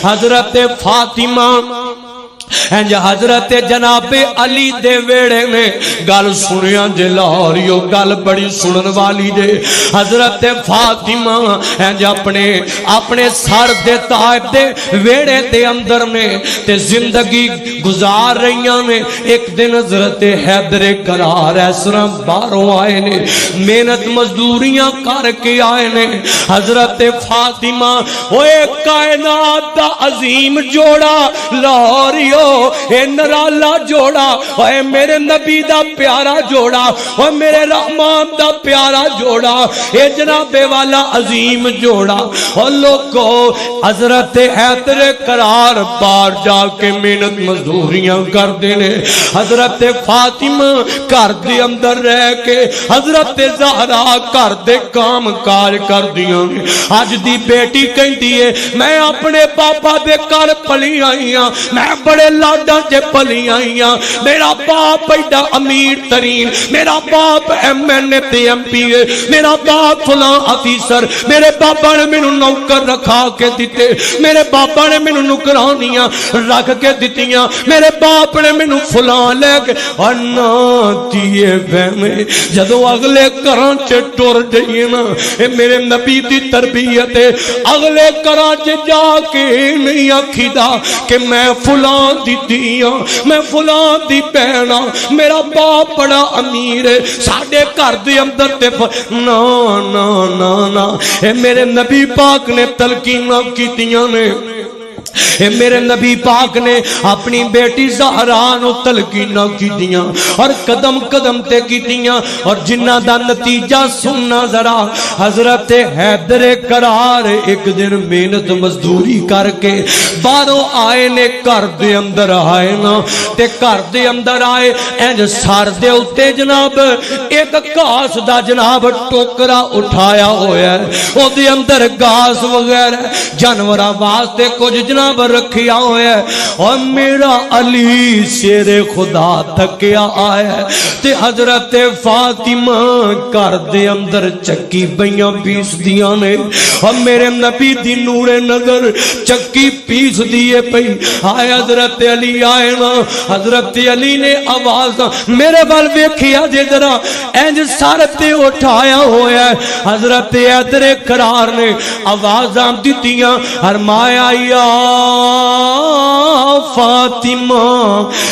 حضرت فاطمہ حضرت جناب علی دے ویڑے نے گل سنیا جے لاہوریو گل بڑی سنن والی جے حضرت فاطمہ اپنے سر دے تاج دے ویڑے دے اندر نے تے زندگی گزار رہیاں نے ایک دن حضرت حیدر کرار ایسرا باہروں آئے نے محنت مزدوریاں کر کے آئے نے حضرت فاطمہ اوے کائنات دا عظیم جوڑا لاہوریو اے نرالا جوڑا اے میرے نبی دا پیارا جوڑا اے میرے رحمان دا پیارا جوڑا اے جناب والا عظیم جوڑا اور لوگو حضرت حیدر کرار بار جا کے محنت مزدوریاں کر دینے حضرت فاطمہ گھر دے اندر رہ کے حضرت زہرا گھر دے کام کار کر دیاں اج دی بیٹی کہندی ہے میں اپنے پاپا دے گھر پلی آئی ہاں میں بڑے لاڈا چے پلی آئی ہاں میرا باپ ایڈا امیر ترین میرا باپ ایم این اے تے ایم پی ہے میرا باپ فلاں افیسر میرے بابا نے مینوں نوکر رکھا کے دیتے میرے بابا نے مینوں نوکرانیاں رکھ کے دتیاں میرے باپ نے مینوں فلاں لے کے انا تیے بہمے جدو اگلے گھراں چ ٹر جائیے نا اے میرے نبی دی تربیت ہے اگلے گھراں چ جا کے نہیں آکھیدا کہ میں فلاں دی دیاں میں فلاں دی بہنا میرا باپ بڑا امیر ہے ساڈے گھر دے اندر تے نا نا نا نا اے میرے نبی پاک نے تلقیناں کیتیاں نے اے میرے نبی پاک نے اپنی بیٹی زہرا نو تلقیناں کیتیاں اور قدم قدم تے کیتیاں اور جنہ دا نتیجہ سننا ذرا حضرت حیدر کرار ایک دن محنت مزدوری کر کے باہروں آئے نے گھر دے اندر آئے نا تے گھر دے اندر آئے انج سر دے اوتے جناب ایک گھاس دا جناب ٹوکرا اٹھایا ہویا ہے او دے اندر گھاس وغیرہ جانوراں واسطے کچھ جناب رکھیا ہویا ہے اور میرا علی شیر خدا تھکیا آیا ہے تے حضرت فاطمہ گھر دے اندر چکی بیاں پیس دیاں نے اور میرے نبی دی نور نظر چکی پیس دیے پئی آئے حضرت علی آئے نا حضرت علی نے آواز میرے بال ویکھیا جے ذرا انج سر تے اٹھایا ہویا ہے حضرت حیدر کرار نے آوازاں دتیاں فرمایا یا فاطمہ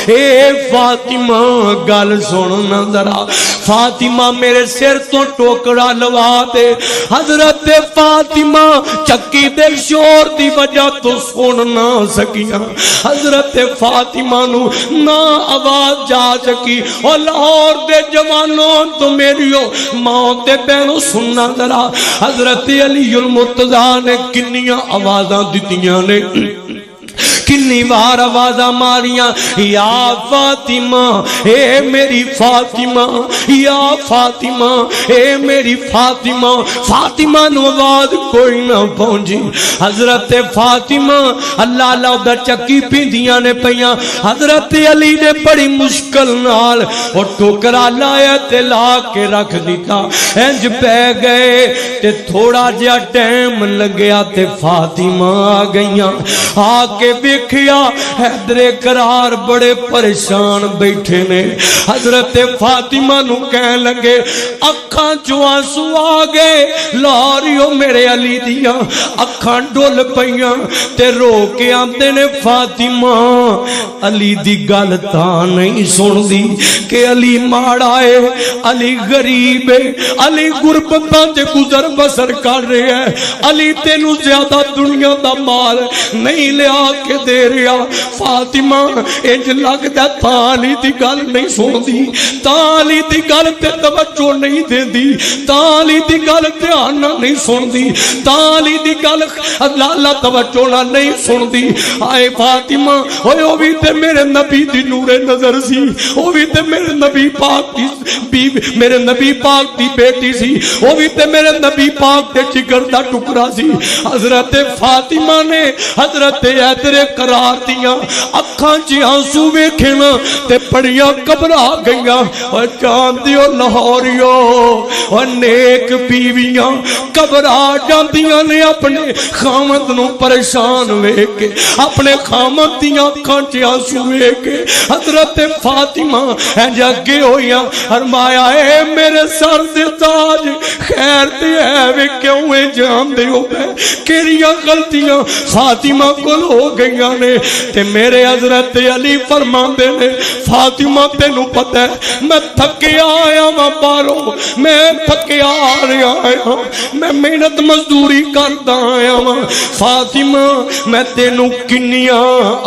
اے فاطمہ گل سننا ذرا فاطمہ میرے سر تو ٹوکرا لوا دے حضرت فاطمہ چکی دے شور دی وجہ تو سن نہ سکیاں حضرت فاطمہ نو نہ آواز جا سکی اور لاہور دے جوانوں تو میریو ماں تے بہنوں سننا ذرا حضرت علی المرتضیٰ نے کنیاں آوازاں دتیاں نے کنی بار آوازاں ماریاں یا فاطمہ اے میری فاطمہ یا فاطمہ اے میری فاطمہ فاطمہ نو آواز کوئی نہ پہنچی حضرت فاطمہ اللہ اللہ دا چکی پیندیاں نے پیاں حضرت علی نے بڑی مشکل نال اور ٹوکرا لایا تے لا کے رکھ دیتا انج پہ گئے تے تھوڑا جہا ٹائم لگیا تے فاطمہ آ گئیاں آ کے دیکھیا حیدر کرار بڑے پریشان بیٹھے نے حضرت فاطمہ نو کہنے لگے اکھاں چوں آنسو آ گئے لاریو میرے علی دیاں اکھاں ڈول پئیاں تے رو کے آندے نے فاطمہ علی دی گل تاں نہیں سن دی کہ علی ماڑا ہے علی غریب ہے علی غربتاں تے گزر بسر کر رہے ہیں علی تینوں زیادہ دنیا دا مال نہیں لیا کے دے رہا فاطمہ انج لگدا تالی دی گل نہیں سن دی تالی دی گل تے توجہ نہیں دے دی تالی دی گل دھیان نہیں سن دی تالی دی گل اللہ اللہ توجہ نہیں سن دی آئے فاطمہ اوے او بھی تے میرے نبی دی نور نظر سی او بھی تے میرے نبی پاک دی میرے نبی پاک دی بیٹی سی او بھی تے میرے نبی پاک دے جگر دا ٹکڑا سی حضرت فاطمہ نے حضرت حیدر قرار دیاں اکھاں چ آنسو ویکھے نا تے بڑیاں گھبرا گئیاں او جان دیو لاہوریو او نیک بیویاں گھبرا جاندیاں نے اپنے خامد نو پریشان ویکھ کے اپنے خامد دیاں اکھاں چ آنسو ویکھ کے حضرت فاطمہ انج اگے ہویاں فرمایا اے میرے سر دے تاج خیر تے ہے وے کیوں اے جان دیو کیڑیاں غلطیاں فاطمہ کول ہو گئیاں نے تے میرے حضرت علی فرماندے نے فاطمہ تینوں پتہ ہے میں تھکیا آیا ہاں باہروں میں تھکیا آیا میں محنت مزدوری کردا آیا ہاں فاطمہ میں تینوں کنیاں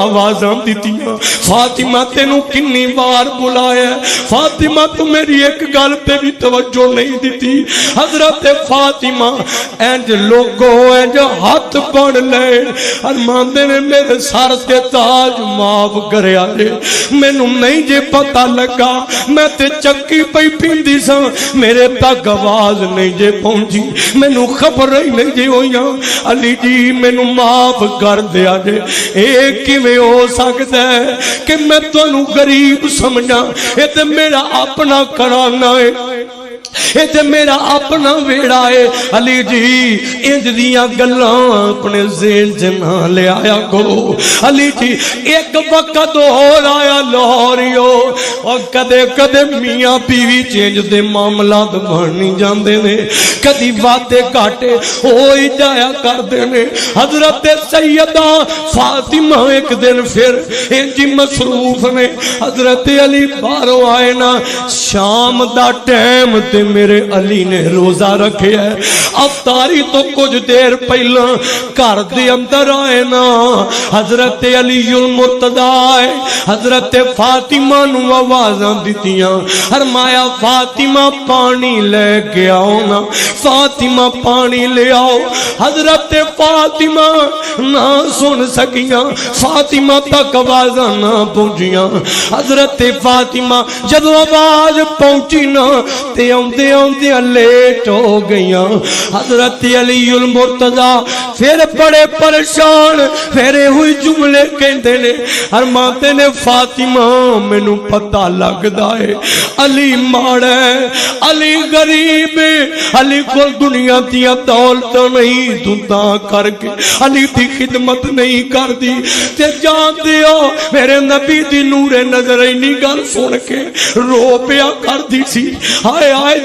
آوازاں دتیاں فاطمہ تینوں کنی بار بلایا فاطمہ تو میری ایک گل پہ بھی توجہ نہیں دیتی حضرت فاطمہ انج لوگو انج ہاتھ بن لے ارماندے نے میرے سر تے تاج معاف کریا جے مینوں نہیں جے پتہ لگا میں تے چکی پئی پیندی سا میرے تک آواز نہیں جے پہنچی مینوں خبر ہی نہیں جے ہویاں علی جی مینوں معاف کر دیا جے اے کیویں ہو سکدا ہے کہ میں تانوں غریب سمجھاں اے تے میرا اپنا کرانا ہے اے تے میرا اپنا ویڑا ہے علی جی انج دیاں گلاں اپنے ذہن چ نہ لے آیا کرو علی جی ایک وقت ہور آیا لاہوریو اور کدے کدے میاں بیوی چینج دے معاملات بن جاندے نے کدی واتے گھاٹے ہوئی جایا کردے نے حضرت سیدہ فاطمہ ایک دن پھر انج مصروف نے حضرت علی باہروں آئے نا شام دا ٹائم تے میرے علی نے روزہ رکھے ہے افطاری تو کچھ دیر پہلا گھر دے اندر آئے نا حضرت علی المرتضی آئے حضرت فاطمہ نو آوازاں دتیاں فرمایا فاطمہ پانی لے کے آؤ نا فاطمہ پانی لے آؤ حضرت فاطمہ نہ سن سکیاں فاطمہ تک آوازاں نہ پہنچیاں حضرت فاطمہ جدو آواز پہنچی نا تے آندے آندے لیٹ ہو گئیاں حضرت علی المرتضی پھر بڑے پریشان پھرے ہوئی جملے کہندے نے فرماتے نے فاطمہ مینوں پتہ لگدا ہے علی ماڑا ہے علی غریب ہے علی کول دنیا دی دولت نہیں تو تا کر کے علی دی خدمت نہیں کردی تے جان دیو میرے نبی دی نور نظر اینی گل سن کے رو پیا کردی سی ہائے ہائے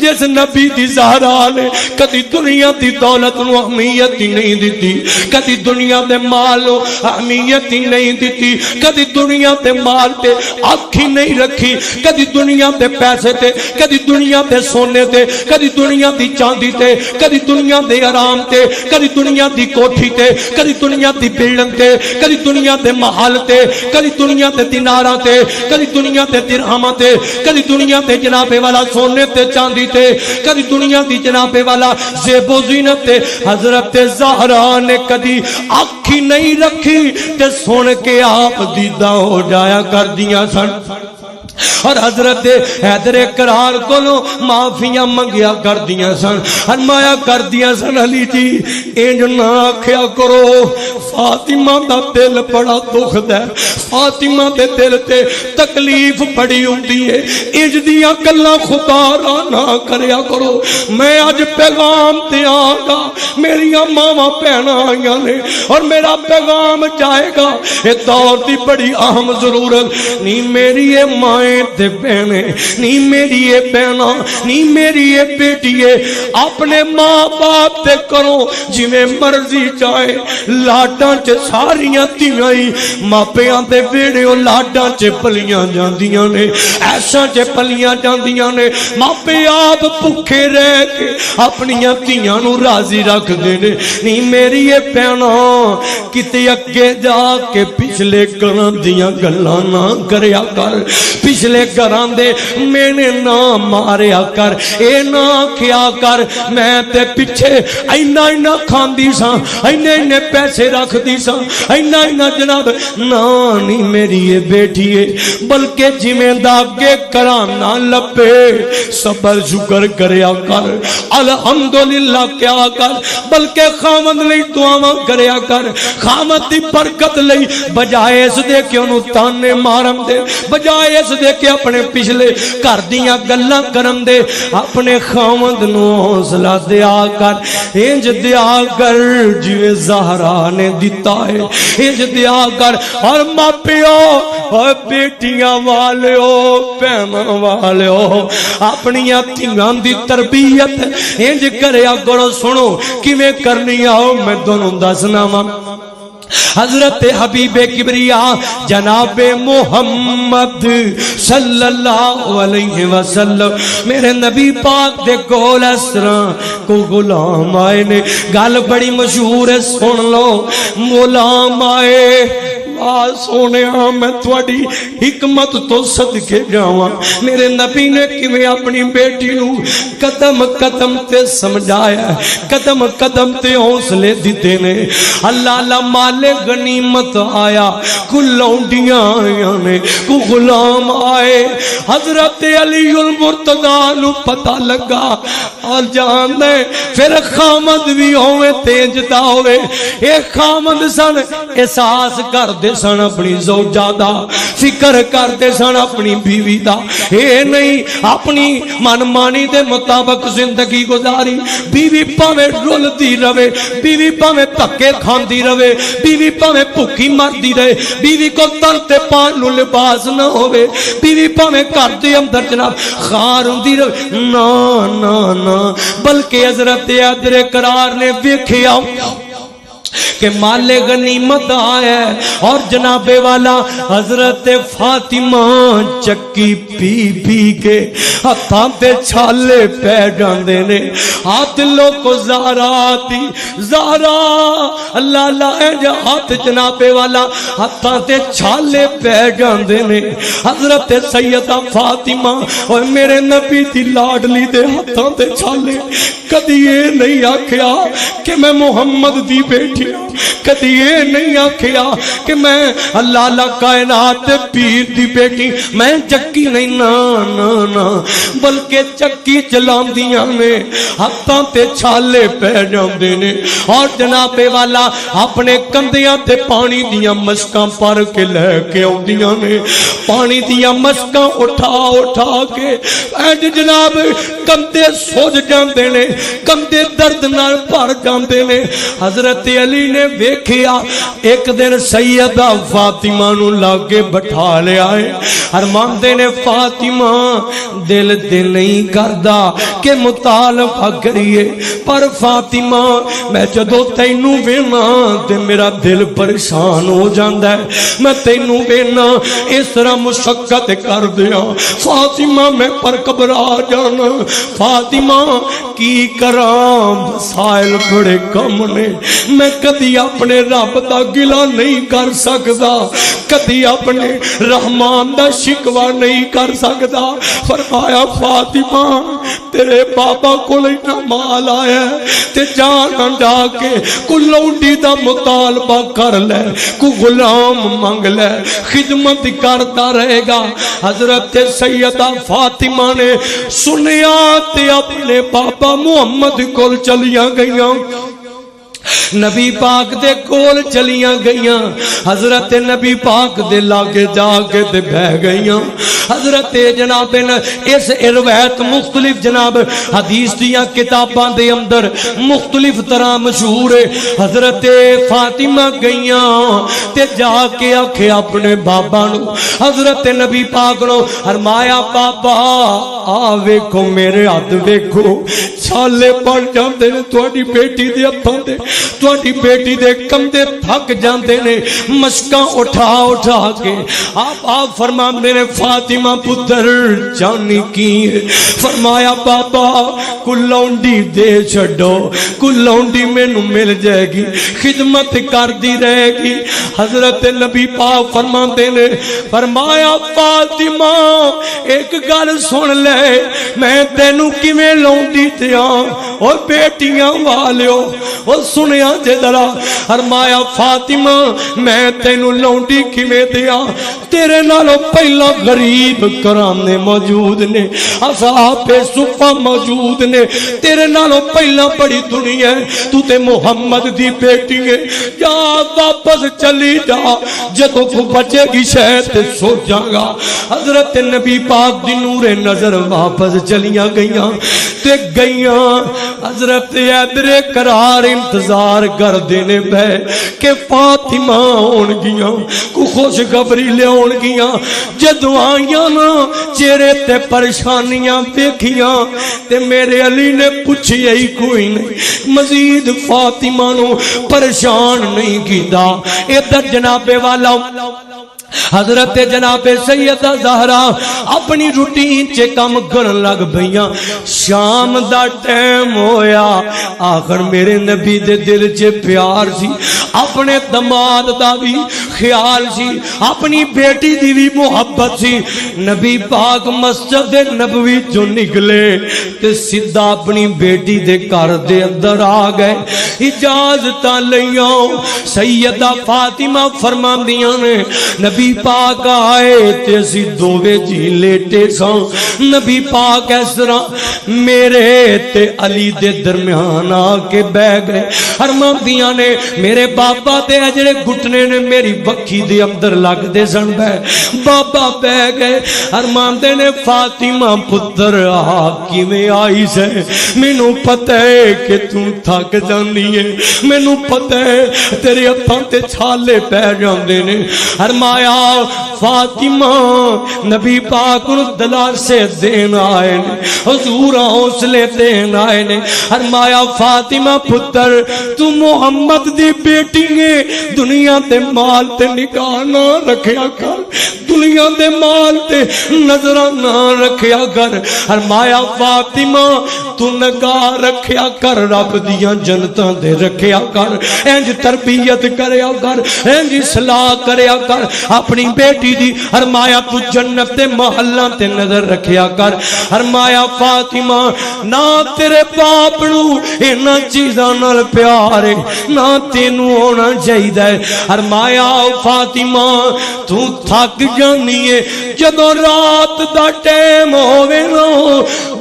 جس نبی دی زہرا نے کدی دنیا دی دولت نو اہمیت ہی نہیں دیتی کدی دنیا دے مال نو اہمیت ہی نہیں دیتی کدی دنیا دے مال تے اکھ ہی نہیں رکھی کدی دنیا دے پیسے تے کدی دنیا دے سونے تے کدی دنیا دی چاندی تے کدی دنیا دے آرام تے کدی دنیا دی کوٹھی تے کدی دنیا دی بلڈنگ تے کدی دنیا دے محل تے کدی دنیا دے دیناراں تے کدی دنیا دے درہماں تے کدی دنیا دے جناب والا سونے تے چاندی تے کدی دنیا دی جناب والا زیب و زینت تے حضرت زہرا نے کدی اکھی نہیں رکھی تے سن کے آپ دیدہ ہو جایا کر دیا سن اور حضرت حیدر کرار کولو معافیاں منگیا کر دیا سن فرمایا کر دیا سن علی جی انج نہ آکھیا کرو فاطمہ دا دل بڑا دکھدا ہے فاطمہ دے دل تے تکلیف بڑی ہوندی ہے انج دیاں گلاں خدا را نہ کریا کرو میں اج پیغام تے آں گا میریاں ماواں بہناں آئیاں نے اور میرا پیغام جائے گا اے دور دی بڑی اہم ضرورت نہیں میری اے مائیں تے بہنے نہیں میری اے بہنا نہیں میری اے بیٹی ہے اپنے ماں باپ تے کرو جویں مرضی چاہے لاڈاں چ ساریاں تیاں ماپیاں دے ویڑے لاڈاں چ پلیاں جاندیاں نے ایسا چ پلیاں جاندیاں نے ماپے آپ بھوکے رہ کے اپنیاں تیاں نو راضی رکھ دے نے نہیں میری اے بہنا کتے اگے جا کے پیچھے پچھلے گھراں دیاں گلاں نہ کریا کر، پچھلے گھراں دے مینے نہ ماریا کر، اے نہ کیا کر میں تے پچھے اینا اینا کھاندی ساں، اینے اینے پیسے رکھ دی ساں، اینا اینا جناب نانی میری یہ بیٹی ہے، بلکہ جمیں داگے کرانا لپے صبر شکر کریا کر، الحمدللہ کیا کر، بلکہ خامد لئی دعاواں کریا کر، خامد دی برکت لئی، بجائے اس دے کہ انہوں تانے مارم دے، بجائے اس دے کہ اپنے پچھلے کر دیاں گلاں کرم دے، اپنے خامد نو حوصلہ دیا کر، انج دیا کر جویں زہرا نے دیتا ہے، انج دیا کر، اور ماپیو اور بیٹیاں والے ہو پہنا والے ہو اپنی دھیاں دی تربیت انج کریا کرو۔ سنو کیویں کرنی آؤ میں دونوں دسنا وا۔ حضرت حبیب کبریا جناب محمد صلی اللہ علیہ وسلم میرے نبی پاک دے کول اس طرح کو غلام آئے نے، گل بڑی مشہور ہے سن لو۔ غلام آئے سونے میں تھوڑی حکمت تو صدقے جاواں، میرے نبی نے کیویں اپنی بیٹی نو قدم قدم تے سمجھایا، قدم قدم تے حوصلے دیتے نے۔ اللہ اللہ مال غنیمت آیا، کل لونڈیاں آئیاں نے، کو غلام آئے۔ حضرت علی المرتضیٰ نو پتہ لگا اور جان دے پھر خامد بھی ہوئے تیجدہ ہوئے، ایک خامد سن احساس کر دے سن اپنی زوجہ دا، فکر کرتے سن اپنی بیوی دا، اے نہیں اپنی منمانی دے مطابق زندگی گزاری۔ بیوی پاویں رولدی رہے، بیوی پاویں تکے کھاندی رہے، بیوی پاویں بھوکی مردی رہے، بیوی کو تن تے پان نو لباس نہ ہوئے، بیوی پاویں گھر دے اندر جناب خار ہوندی رہے، نا نا نا، بلکہ حضرت ادر قرار نے ویکھیا کہ مال غنیمت آیا ہے، اور جناب والا حضرت فاطمہ چکی پی پی کے ہتھاں تے چھالے پہ جاندے نے۔ ہاتھ لوگو زہرا آتی، زہرا اللہ اللہ اے جا ہاتھ جناب والا ہتھاں تے چھالے پہ جاندے نے۔ حضرت سیدہ فاطمہ اور میرے نبی دی لاڈلی دے ہتھاں تے چھالے، کدی یہ نہیں آکھیا کہ میں محمد دی بیٹی، کدی یہ نہیں آکھیا کہ میں اللہ اللہ کائنات پیر دی بیٹی، میں چکی نہیں، نا نا نا، بلکہ چکی چلان دیاں میں ہتھاں تے چھالے پہ جاندے نے، اور جناب والا اپنے کندیاں تے پانی دیاں مشکاں پر کے لے کے آندیاں نے، پانی دیاں مشکاں اٹھا اٹھا کے اینج جناب کندے سوج جاندے نے، کندے درد نال بھر جاندے نے۔ حضرت علی نے ویکھیا ایک دن سیدہ فاطمہ نو لاگے بٹھا لے آئے، ارماندے نے فاطمہ دل نہیں کردا کہ مطالبہ کریے، پر فاطمہ میں جدو تینوں وینا تے میرا دل پریشان ہو جاندا ہے، میں تینوں وینا اس طرح مشقت کر دیا فاطمہ میں پر گھبرا جانا، فاطمہ کی کراں وسائل بڑے کم نے، میں کدی اپنے رب دا گلہ نہیں کر سکتا، کدی اپنے رحمان دا شکوہ نہیں کر سکتا۔ فرمایا فاطمہ تیرے بابا کو لینا مال آیا ہے، تے جانا جا کے کو لونڈی دا مطالبہ کر لے، کو غلام مانگ لے، خدمت کرتا رہے گا۔ حضرت سیدہ فاطمہ نے سنیا تے اپنے بابا محمد کو چلیاں گئیاں، نبی پاک دے کول چلیاں گئیاں، حضرت نبی پاک دے لاگے جا کے دے بہ گئیاں۔ حضرت جناب اس روایت مختلف جناب حدیث دیاں کتاباں دے اندر مختلف طرح مشہور ہے۔ حضرت فاطمہ گئیاں تے جا کے آکھے اپنے بابا نو، حضرت نبی پاک نو فرمایا بابا آ ویکھو میرے ہاتھ ویکھو چھالے پڑ جاندے نے تہاڈی بیٹی دے ہتھاں تے، تہاڈی بیٹی دے کندھے تھک جاندے نے مشکاں اٹھا اٹھا کے۔ آپ فرماندے نے فاطمہ فاطمہ پتر چانی کی فرمایا بابا کو لونڈی دے چھڑو کو لونڈی میں نو مل جائے گی خدمت کر دی رہے گی حضرت نبی پاک فرماتے نے فرمایا فاطمہ ایک گل سن لے میں تینو کیویں لونڈی دیاں اور بیٹیاں والیو اور سنیا جے ذرا فرمایا فاطمہ میں تینو لونڈی کیویں دیاں تیرے نالوں پہلا غریب کرانے موجود نے اصحاب صفہ موجود نے تیرے نالوں پہلا بڑی دنیا ہے تو تے محمد دی بیٹی ہے جا واپس چلی جا جدوں کو بچے گی شاید تے سو جاں گا حضرت نبی پاک دی نور نظر واپس چلیاں گئیاں تے گئیاں حضرت حیدر قرار انتظار کر دینے پہ کہ فاطمہ ہون گیاں کو خوشخبری لے ہون گیاں جدوں آئیاں نا چہرے تے پریشانیاں دیکھیاں تے میرے علی نے پوچھی ہی کوئی نہیں مزید فاطمہ نو پریشان نہیں کیتا ادھر جناب والا حضرت جناب سیدہ زہرا اپنی روٹین چے کم کرن لگ بھئیاں شام دا ٹائم ہویا آخر میرے نبی دے دل چے پیار سی اپنے دماد دا بھی خیال سی اپنی بیٹی دی بھی محبت سی نبی پاک مسجد نبوی جو نکلے تے سیدھا اپنی بیٹی دے گھر دے اندر آ گئے اجازتاں لئیاں سیدہ فاطمہ فرماندیاں نے نبی پاک آئے تے اسی دووے جی لیٹے ساں نبی پاک اس طرح میرے تے علی دے درمیان آ کے بہ گئے فرماندیاں نے میرے بابا تے اجڑے گھٹنے نے میری بکھی دے اندر لگ دے سن بہ بابا بہ گئے فرماندے نے فاطمہ پتر آ کیویں آئی سے مینوں پتہ ہے کہ تو تھک جاندی ہے مینوں پتہ ہے تیرے ہتھاں تے چھالے پے جاندے نے فرمایا فاطمہ نبی پاک نو دلاسے دین آئے نے حضور حوصلے دین آئے نے فرمایا فاطمہ پتر تو محمد دی بیٹی ہے دنیا تے مال تے نگاہ نہ رکھیا کر دنیا دے مال تے نظر نہ رکھیا کر فرمایا فاطمہ تو نگاہ رکھیا کر رب دیاں جنتاں دے رکھیا کر انج تربیت کریا کر انج اصلاح کریا کر اپنی بیٹی دی فرمایا تو جنت تے محلہ تے نظر رکھیا کر فرمایا فاطمہ نہ تیرے باپ نو انہاں چیزاں نال پیار ہے نہ تینوں ہونا چاہیدا ہے فرمایا فاطمہ تو تھک جانی ہے جدوں رات دا ٹائم ہووے نا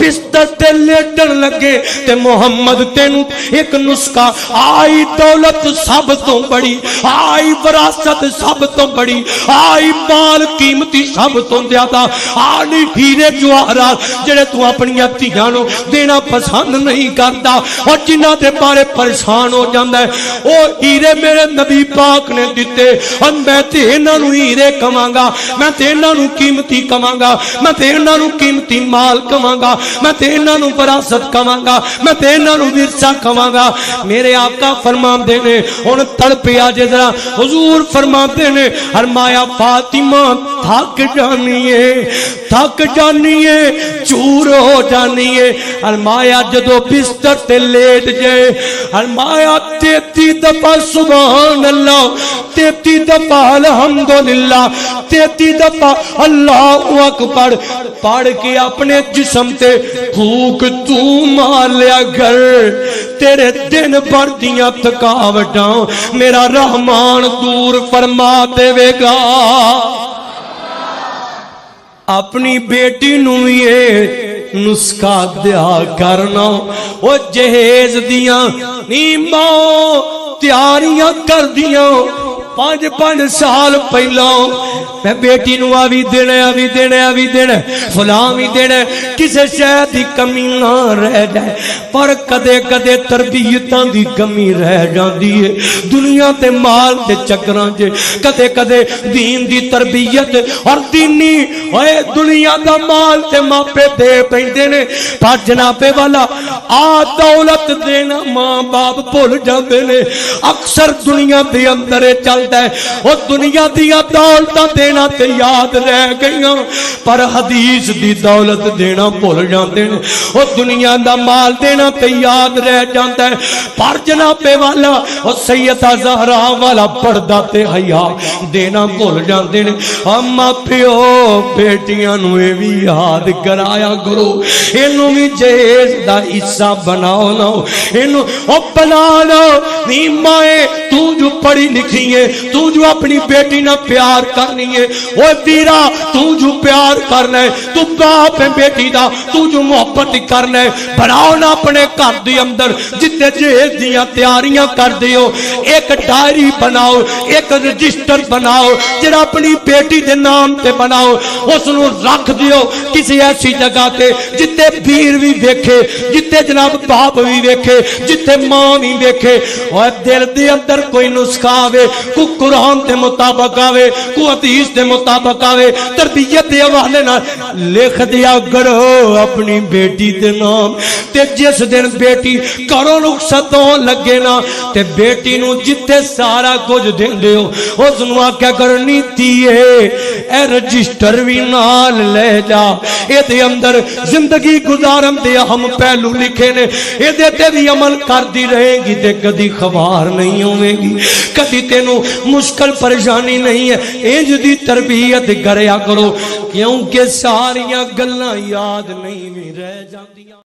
بستر تے لیٹن لگے تے محمد تینوں ایک نسخہ آئی دولت سب تو بڑی آئی وراثت سب تو بڑی آئی مال قیمتی سب تو زیادہ آنی ہیرے جواہرات جڑے تو اپنی دھیاں نو دینا پسند نہیں کرتا اور جنہاں دے بارے پریشان ہو جاندا ہے او ہیرے میرے نبی پاک نے دیتے اور میں تے انہاں نو ہیرے کواں گا میں تے انہاں نو قیمتی کواں گا میں تے انہاں نو قیمتی مال کواں گا میں تے انہاں نو وراثت کواں گا میں تے انہاں نو ورثہ کواں گا میرے آقا فرماندے نے ہن تڑپیا جے ذرا حضور فرماتے نے فرمایا فاطمہ تھک جانی ہے چور ہو جانی ہے فرمایا جدو بستر تے لیٹ جائے فرمایا 33 دفعہ سبحان اللہ 33 دفعہ الحمدللہ 33 دفعہ اللہ اکبر پڑھ کے اپنے جسم تے پھوک تو مار لیا گھر تیرے دن بھر دیاں تھکاوٹاں میرا رحمان دور فرما دے گا اپنی بیٹی نو یہ نسخہ دیا کرنا وہ جہیز دیاں نیماں تیاریاں کر دیاں 5 سال پہلا میں بیٹی نو آوی دینا فلاں بھی دینا کسے شاید دی کمی نہ رہ جائے پر کدے کدے تربیتاں دی کمی رہ جاندی ہے دنیا تے مال تے چکراں جے کدے کدے دین دی تربیت اور دینی اے دنیا دا مال تے ماپے دے پیندے نے پر جناب والا آ دولت دینا ماں باپ بھول جاندے نے اکثر دنیا دے اندر چل جاندا ہے او دنیا دیا دولتاں دینا تے یاد رہ گئیاں پر حدیث دی دولت دینا بھول جاندے نے او دنیا دا مال دینا تے یاد رہ جاندا ہے پر جناب والا او سیدہ زہرا والا پردہ تے حیا دینا بھول جاندے نے اما پیو بیٹیاں نو اے وی یاد کرایا کرو اینو وی جہیز دا حصہ بناؤ نہ اینو او بنا لو نی مائے تو جو پڑھی لکھی ہے تو جو اپنی بیٹی نہ پیار کرنی ہے اوے ویرا تو جو پیار کرنا ہے تو باپ ہے بیٹی دا تو جو محبت کرنا ہے بناؤ نہ اپنے گھر دے اندر جتنے جہیز دیاں تیاریاں کر دیو ایک ڈائری بناؤ ایک رجسٹر بناؤ جڑا اپنی بیٹی دے نام تے بناؤ اس نو رکھ دیو کسی ایسی جگہ تے جتے بیر بھی ویکھے جتے جناب باپ بھی ویکھے جتے ماں بھی ویکھے اور دل دے اندر کوئی نسخہ آوے کو قرآن دے مطابق آوے کو حدیث دے مطابق آوے تربیت دے حوالے نہ لکھ دیا کرو اپنی بیٹی دے نام تے جس دن بیٹی کرو رخصتوں لگے نا تے بیٹی نو جتے سارا کچھ دین دے ہو اس نو آکیا کرنی تیئے اے رجسٹر بھی نال لے جا اے دے اندر زندگی گزارم دے ہم پہلو لکھے نے اے دے تے بھی عمل کر دی رہے گی تے کدی خبار نہیں ہوئے گی کدی تینوں مشکل پریشانی نہیں ہے انج دی تربیت کریا کرو کیونکہ ساریاں گلاں یاد نہیں رہ جاندیاں